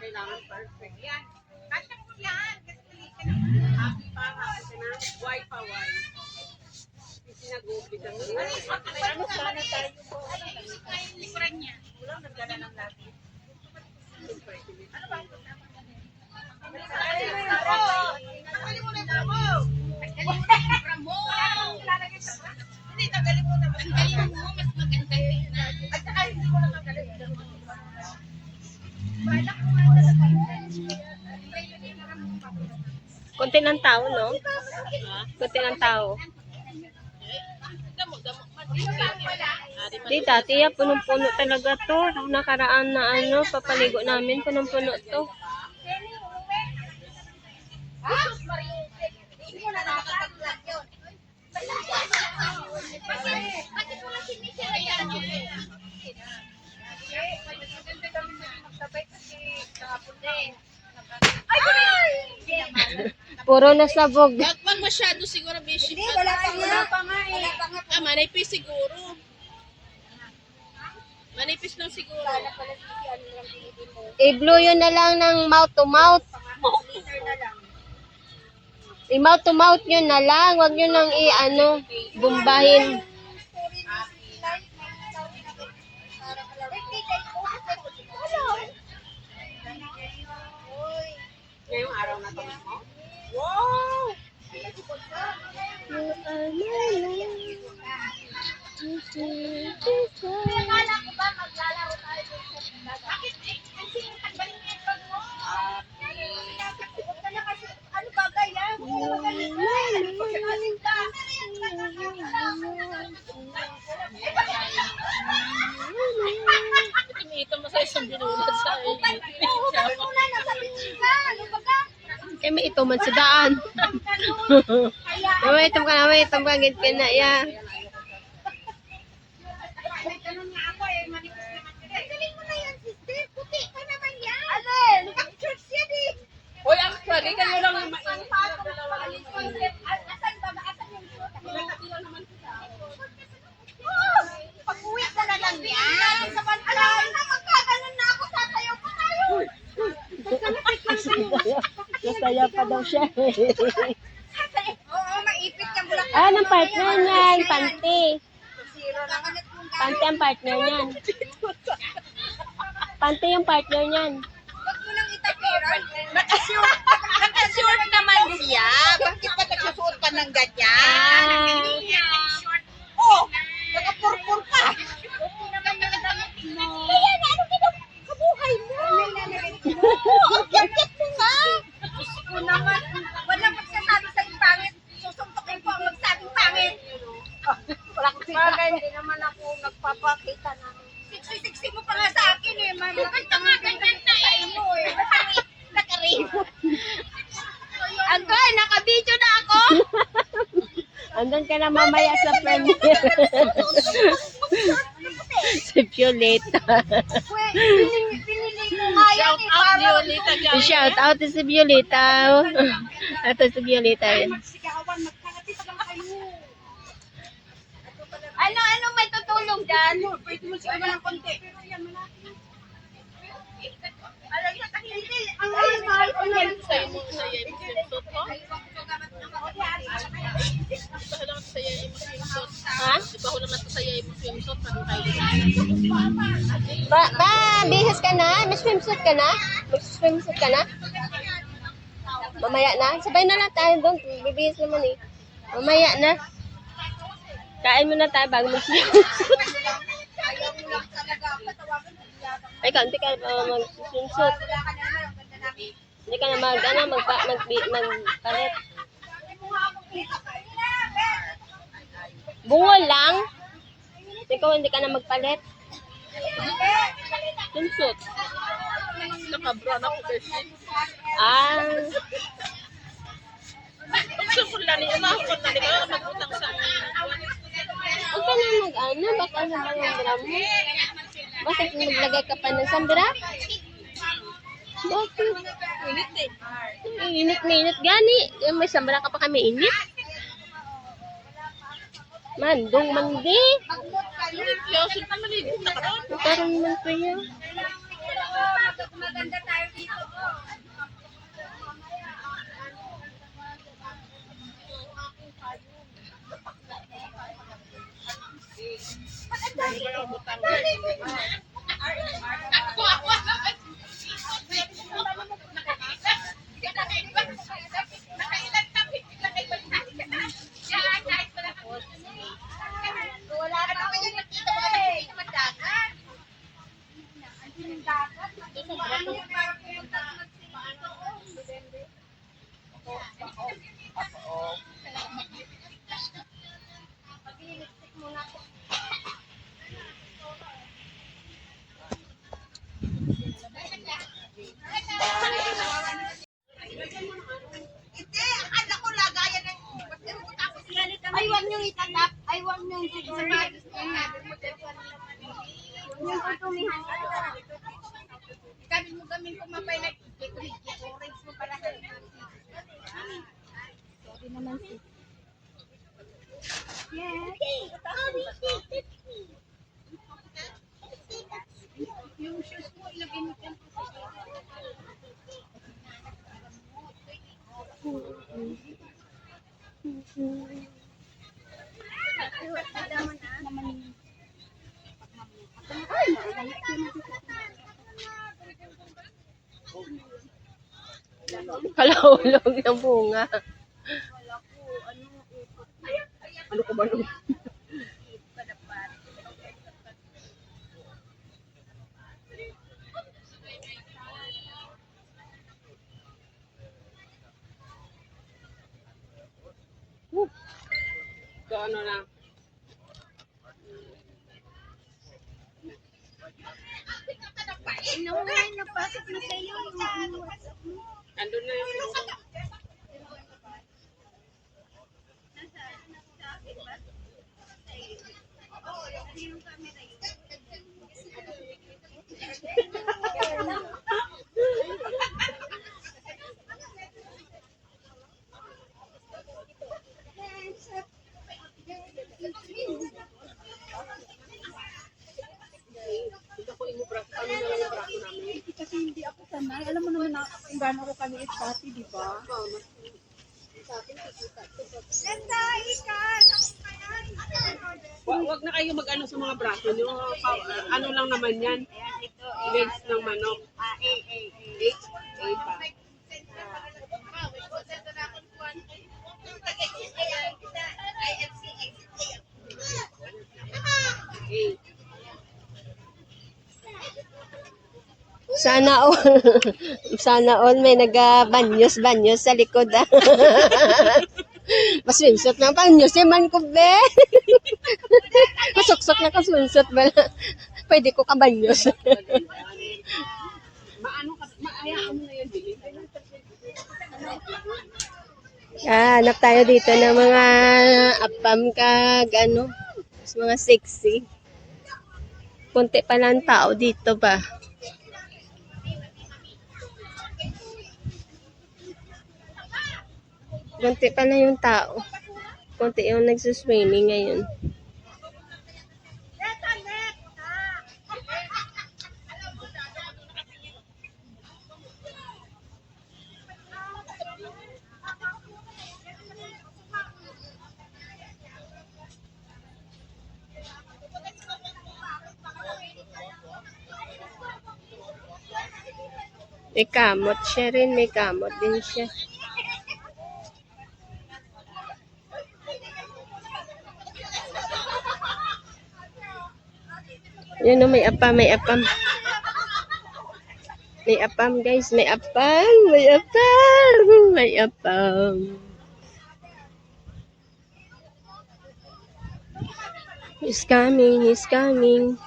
Kailangan perfect. Yan. Kasya mo yan. Happy pa, happy ka na. Why pa, why? Sinagupit ang ano sana tayo po. Yung likuran niya. Walang nagdala ng lagi. Ano ba? Tanggalin mo na yung mo. Tanggalin mo na. Hindi, tanggalin mo na. Tanggalin mo, mas maganda yun. At saka hindi mo na tanggalin. Konti ng tao, no? Konti ng tao. Di, dati punong-puno talaga to. Nakaraan na ano, papaligo namin, punong-puno to. Puro nasabog. Wag masyado siguro busy. Hindi, wala pa nga eh. Manipis siguro. Manipis lang siguro. I-blow yun na lang ng mouth to mouth. I-mouth to mouth yun na lang. Huwag yun nang i-ano, bumbahin. Ngayong araw na to mo? Wow! Akala ko ba maglalaro tayo dito? Bakit kasi yung tagbalingin pag mo? Huwag ka na kasi, ano ba kaya? Huwag ka na magaling ka. Pagkakaling ka. Ito mo sa isang binulat sa Huwag mo na, nasa bitsin ka. Ano ba ka? Eh, may ito man sa daan. May itom ka na, may itom ka. Ganit ka na, yeah. May tanong nga ako eh, manipis naman ka eh. Galing mo na yan, sister. Puti ka naman yan. Alin? Church yan eh. Hoy, actually, kayo lang yung mainit. Asan ba? Asan yung shoot? Nakatila naman kita. Pag-uwi ka na lang yan. Alam na, magkaganon na ako. Sasayaw pa tayo. Nasaya pa daw siya. Oo, maipit yung bulak. Ah, ng partner niyan. Panty. Zero lang. Panty ang partner niyan. Panty yung partner niyan. Huwag mo nang itapiran. Nakasure naman siya. Bakit ba nagsusuot ka ng ganyan? Oh, nakapurpur ka. Okay naman yung damit mo. Kaya na, ano kabuhay mo? Ang cute mo nga. Gusto naman. Walang magsasabi sa'yo pangit. Susuntokin ko ang magsabing pangit. Bagay, hindi naman ako nagpapakita na. Siksi-siksi mo pa nga sa akin eh. Makita nga ganyan na mo eh. Nakarimot. Angkoy, naka-video na ako. Andun ka na mamaya sa premiere. Si Violeta. Pinili ko nga yan eh. Out Violeta guys. Shout out to si Violeta. Ito si Violeta yun. Magsigawan, magkalapit lang kayo. Ano may tutulong dyan? Pwede mo sigawan ng konti. Alam niya, tahimik. Ang mahal ko na. Sa'yo mo swimsuit ko? Iba lang sa'yo yung swimsuit. Ha? Iba ko naman sa'yo yung swimsuit. Parang kayo. Bihas ka na? May swimsuit ka na? Mag-swimsuit ka na? Mamaya na? Sabay na lang tayo doon. Bibihis naman eh. Mamaya na. Kain muna tayo bago mag-swimsuit. Ayaw mo lang talaga. Patawagan mo yata. Ay, hindi ka mag-swimsuit. Wala ka na naman. Ang ganda namin. Hindi ka na magpalit. Bungol lang? Ikaw hindi ka na magpalit? Swimsuit. Nakabrown ako kasi. Ah, Gusto ko lang niya. Ako na nila. Magutang sa huwag ka na mag-ano. Baka ano ba yung bra mo? Bakit naglagay ka pa ng sambra? Bakit? init eh. Init na init gani. May sambra ka pa kami init. Mandong mandi. Init. Kaya siyempre maligo na ka doon. Parang naman kaya. Maganda tayo. Kami mo kami kumapay na orange mo pala. Sorry naman si. Yung shoes mo ilagay mo dyan. Kalahulog ng bunga. Ano ko ba nung? So ano na? Napasok na sa'yo yung Andun na yung Kasi hindi ako sanay. Alam mo naman na kung gaano ko kaliit dati, di ba? Wag na kayo mag-ano sa mga braso nyo. Ano lang naman yan? Legs ng manok. Pa. Sana all, sana all may naga-banyos sa likod. Ah. Maswimsuit na banyos si man ko be. Masuksok na ka swimsuit ba? Pwede ko kabanyos. Maayaan mo na yan, Billy. Hanap tayo dito ng mga apam kag ano, mga sexy. Kunti pa lang tao dito ba? Kunti pa lang yung tao. Kunti yung nagsuswimming ngayon. May kamot siya rin. May kamot din siya. Yun o, may apam, may apam. May apam, guys. May apam. May apam. May apam. He's coming. He's coming.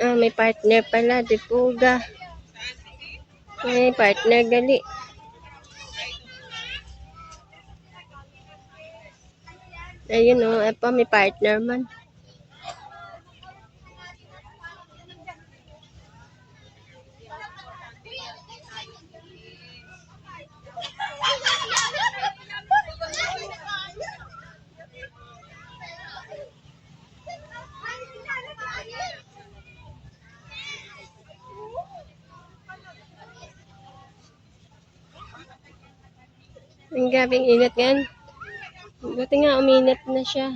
Ah, may partner pala. Dipuga. May partner gali. Ayun o, apam. May partner man. Ang gabing init yan. Buti nga uminit na siya.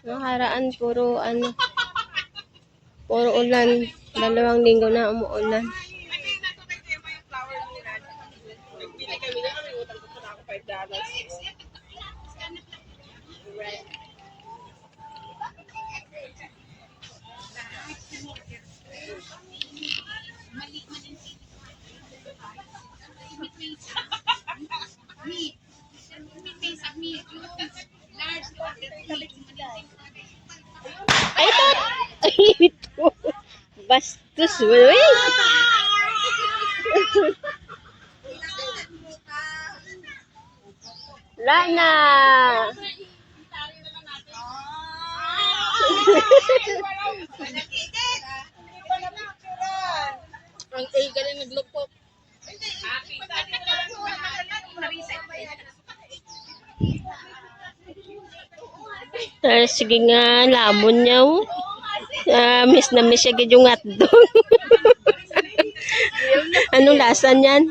Nakaraan puro ano. Puro ulan. 2 linggo na umuulan. Nagbili kami na kami. Utang ko na ako $5. Ay, ito! Ay, ito! Bastos, uy! Lana! Ang eagle na naglupok. Sige nga, lamon niya. Oh. Miss na miss siya gid yung hotdog. Anong lasa niyan?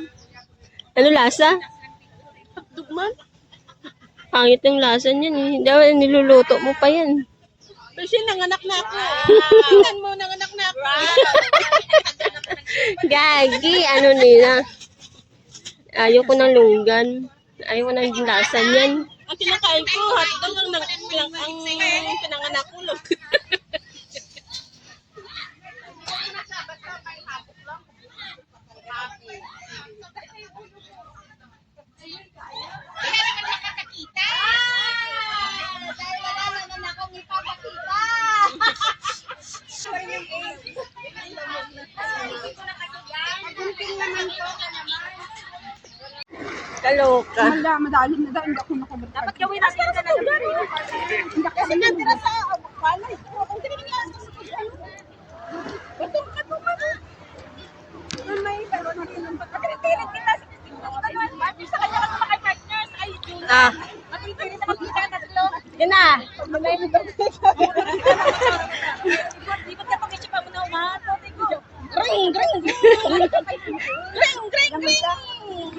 Ano lasa? Hotdog man. Pangit yung lasa niyan eh. Daw niluluto mo pa yan. Kasi nanganak na ako. Tingnan mo, nanganak na ako. Gagi, ano nila? Ayoko ng lunggan. Ayoko ng lasa niyan. Ang kinakain ko, hotdog ang pinanganak ko. Kaya naman nakakakita. Dahil wala naman akong ipapakita. Gunting naman to ka naman. Kaloka. Madalim na dahil hindi ako nakabot. Dapat gawin natin ka na Hindi kasi natira sa palay. Kung tinignan sa ano. Ito ka tumama. May pero nakilang pagkakatirin kita. Sa kanya ka makakatners. Ay, Ah, matitirin na magkita ka tatlo. yun na. Di ba ka pag-isip mo na umahatot? Ring, ring, ring. Ring, ring, ring.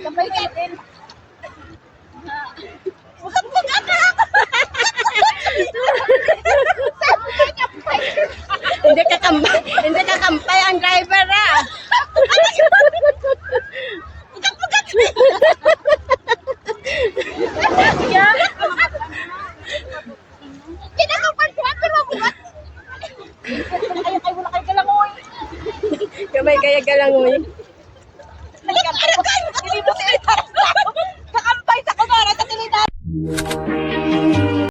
Kapay natin. Hindi kakampay ang driver ah. Kamay kaya galangoy. Kakampay sa kumara sa tinitan.